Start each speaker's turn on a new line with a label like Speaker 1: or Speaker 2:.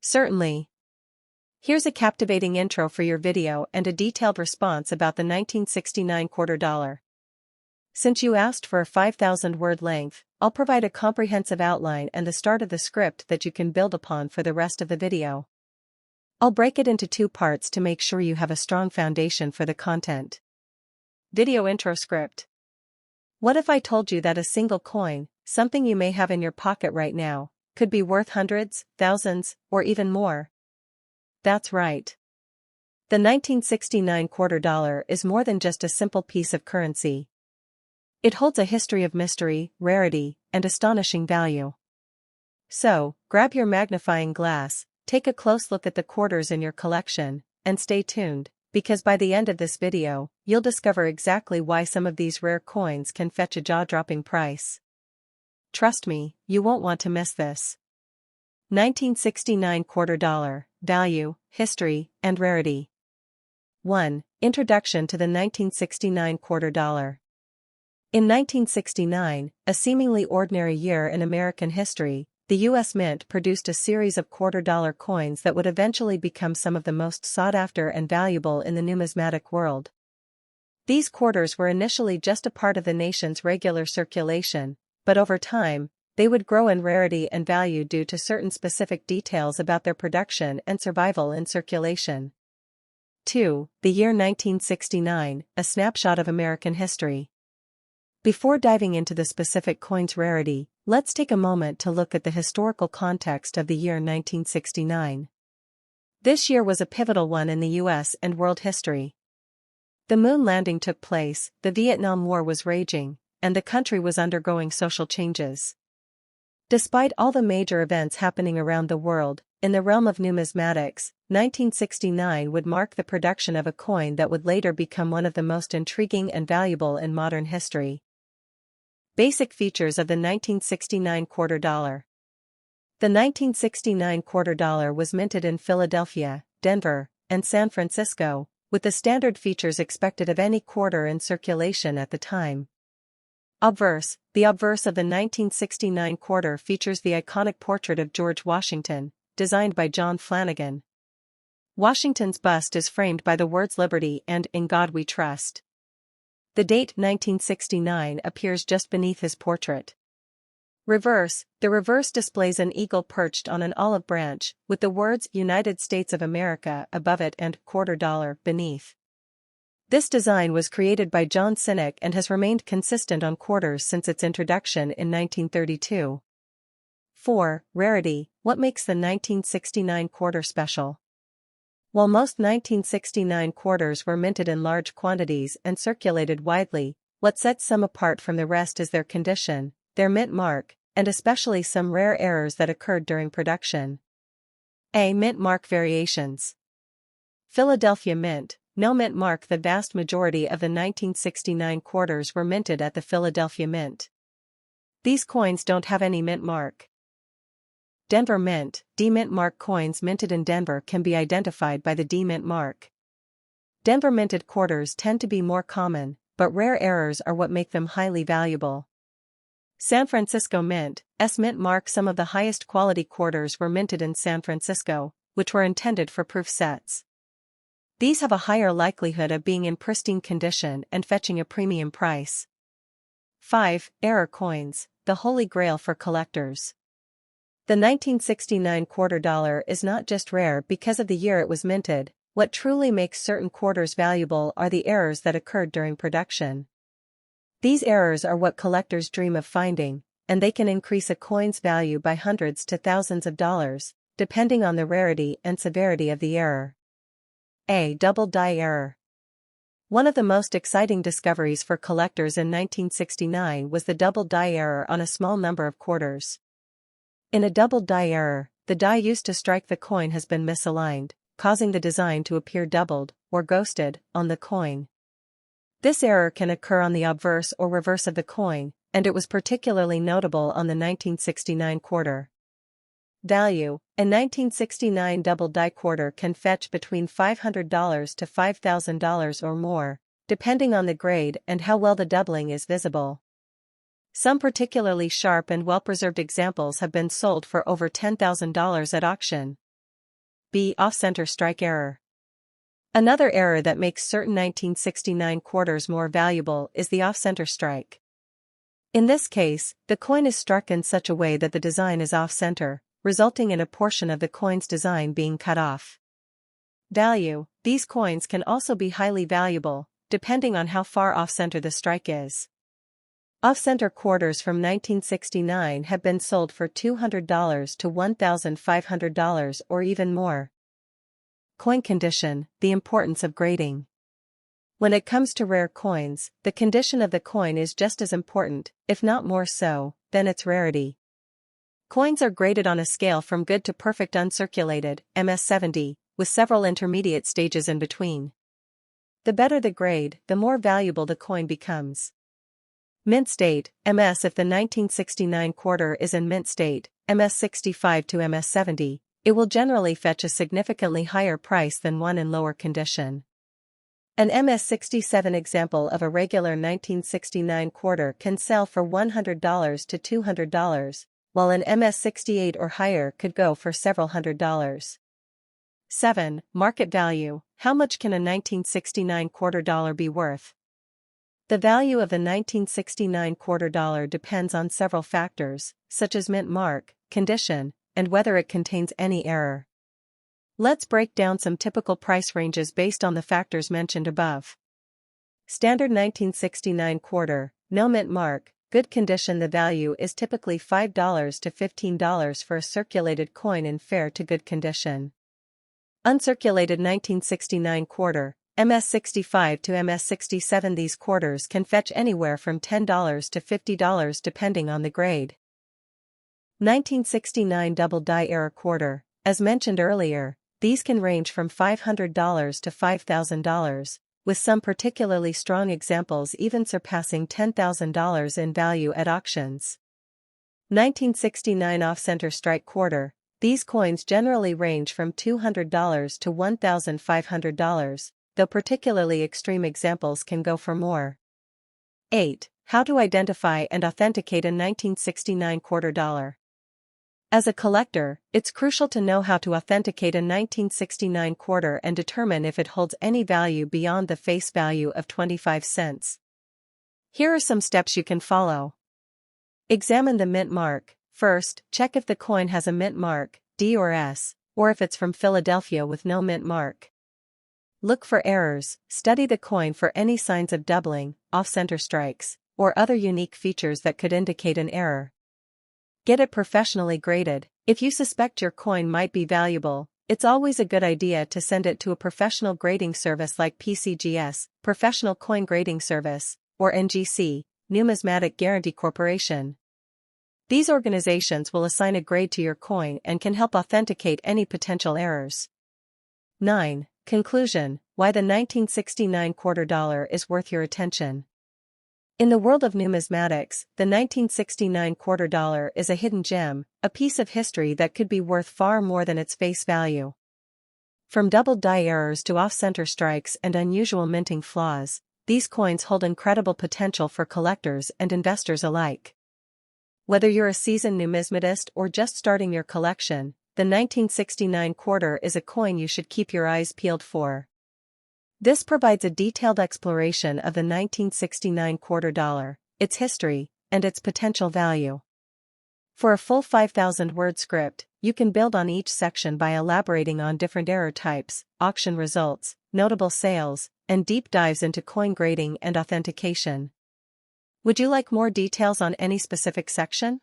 Speaker 1: Certainly. Here's a captivating intro for your video and a detailed response about the 1969 quarter dollar. Since you asked for a 5,000-word length, I'll provide a comprehensive outline and the start of the script that you can build upon for the rest of the video. I'll break it into two parts to make sure you have a strong foundation for the content. Video intro script. What if I told you that a single coin, something you may have in your pocket right now, could be worth hundreds, thousands, or even more? That's right. The 1969 quarter dollar is more than just a simple piece of currency. It holds a history of mystery, rarity, and astonishing value. So, grab your magnifying glass, take a close look at the quarters in your collection, and stay tuned, because by the end of this video, you'll discover exactly why some of these rare coins can fetch a jaw-dropping price. Trust me, you won't want to miss this. 1969 quarter dollar, value, history, and rarity. 1. Introduction to the 1969 quarter dollar. In 1969, a seemingly ordinary year in American history, the U.S. Mint produced a series of quarter-dollar coins that would eventually become some of the most sought-after and valuable in the numismatic world. These quarters were initially just a part of the nation's regular circulation, but over time, they would grow in rarity and value due to certain specific details about their production and survival in circulation. 2. The year 1969, a snapshot of American history. Before diving into the specific coin's rarity, let's take a moment to look at the historical context of the year 1969. This year was a pivotal one in the U.S. and world history. The moon landing took place, the Vietnam War was raging, and the country was undergoing social changes. Despite all the major events happening around the world, in the realm of numismatics, 1969 would mark the production of a coin that would later become one of the most intriguing and valuable in modern history. Basic features of the 1969 quarter dollar. The 1969 quarter dollar was minted in Philadelphia, Denver, and San Francisco, with the standard features expected of any quarter in circulation at the time. Obverse. The obverse of the 1969 quarter features the iconic portrait of George Washington, designed by John Flanagan. Washington's bust is framed by the words Liberty and In God We Trust. The date 1969 appears just beneath his portrait. Reverse. The reverse displays an eagle perched on an olive branch, with the words United States of America above it and quarter dollar beneath. This design was created by John Sinek and has remained consistent on quarters since its introduction in 1932. 4. Rarity. What makes the 1969 quarter special? While most 1969 quarters were minted in large quantities and circulated widely, what sets some apart from the rest is their condition, their mint mark, and especially some rare errors that occurred during production. A. Mint mark variations. Philadelphia Mint. No mint mark. The vast majority of the 1969 quarters were minted at the Philadelphia Mint. These coins don't have any mint mark. Denver Mint. D-mint mark coins minted in Denver can be identified by the D-mint mark. Denver minted quarters tend to be more common, but rare errors are what make them highly valuable. San Francisco Mint. S-mint mark. Some of the highest quality quarters were minted in San Francisco, which were intended for proof sets. These have a higher likelihood of being in pristine condition and fetching a premium price. 5. Error coins, the holy grail for collectors. The 1969 quarter dollar is not just rare because of the year it was minted. What truly makes certain quarters valuable are the errors that occurred during production. These errors are what collectors dream of finding, and they can increase a coin's value by hundreds to thousands of dollars, depending on the rarity and severity of the error. A. Double die error. One of the most exciting discoveries for collectors in 1969 was the double die error on a small number of quarters. In a double die error, the die used to strike the coin has been misaligned, causing the design to appear doubled, or ghosted, on the coin. This error can occur on the obverse or reverse of the coin, and it was particularly notable on the 1969 quarter. Value. A 1969 double die quarter can fetch between $500 to $5,000 or more, depending on the grade and how well the doubling is visible. Some particularly sharp and well-preserved examples have been sold for over $10,000 at auction. B. Off-center strike error. Another error that makes certain 1969 quarters more valuable is the off-center strike. In this case, the coin is struck in such a way that the design is off-center, resulting in a portion of the coin's design being cut off. Value. These coins can also be highly valuable, depending on how far off-center the strike is. Off-center quarters from 1969 have been sold for $200 to $1,500 or even more. Coin condition. The importance of grading. When it comes to rare coins, the condition of the coin is just as important, if not more so, than its rarity. Coins are graded on a scale from good to perfect uncirculated, MS70, with several intermediate stages in between. The better the grade, the more valuable the coin becomes. Mint state, MS. If the 1969 quarter is in mint state, MS65 to MS70, it will generally fetch a significantly higher price than one in lower condition. An MS67 example of a regular 1969 quarter can sell for $100 to $200, while an MS68 or higher could go for several $100s. 7. Market value. How much can a 1969 quarter dollar be worth? The value of the 1969 quarter dollar depends on several factors, such as mint mark, condition, and whether it contains any error. Let's break down some typical price ranges based on the factors mentioned above. Standard 1969 quarter, no mint mark, good condition. The value is typically $5 to $15 for a circulated coin in fair to good condition. Uncirculated 1969 quarter, MS65 to MS67. These quarters can fetch anywhere from $10 to $50 depending on the grade. 1969 double die error quarter, as mentioned earlier, these can range from $500 to $5,000, with some particularly strong examples even surpassing $10,000 in value at auctions. 1969 off-center strike quarter, these coins generally range from $200 to $1,500, though particularly extreme examples can go for more. 8. How to identify and authenticate a 1969 quarter dollar. As a collector, it's crucial to know how to authenticate a 1969 quarter and determine if it holds any value beyond the face value of 25 cents. Here are some steps you can follow. Examine the mint mark. First, check if the coin has a mint mark, D or S, or if it's from Philadelphia with no mint mark. Look for errors. Study the coin for any signs of doubling, off-center strikes, or other unique features that could indicate an error. Get it professionally graded. If you suspect your coin might be valuable, it's always a good idea to send it to a professional grading service like PCGS, Professional Coin Grading Service, or NGC, Numismatic Guarantee Corporation. These organizations will assign a grade to your coin and can help authenticate any potential errors. 9. Conclusion. Why the 1969 quarter dollar is worth your attention. In the world of numismatics, the 1969 quarter dollar is a hidden gem, a piece of history that could be worth far more than its face value. From double die errors to off-center strikes and unusual minting flaws, these coins hold incredible potential for collectors and investors alike. Whether you're a seasoned numismatist or just starting your collection, the 1969 quarter is a coin you should keep your eyes peeled for. This provides a detailed exploration of the 1969 quarter dollar, its history, and its potential value. For a full 5,000-word script, you can build on each section by elaborating on different error types, auction results, notable sales, and deep dives into coin grading and authentication. Would you like more details on any specific section?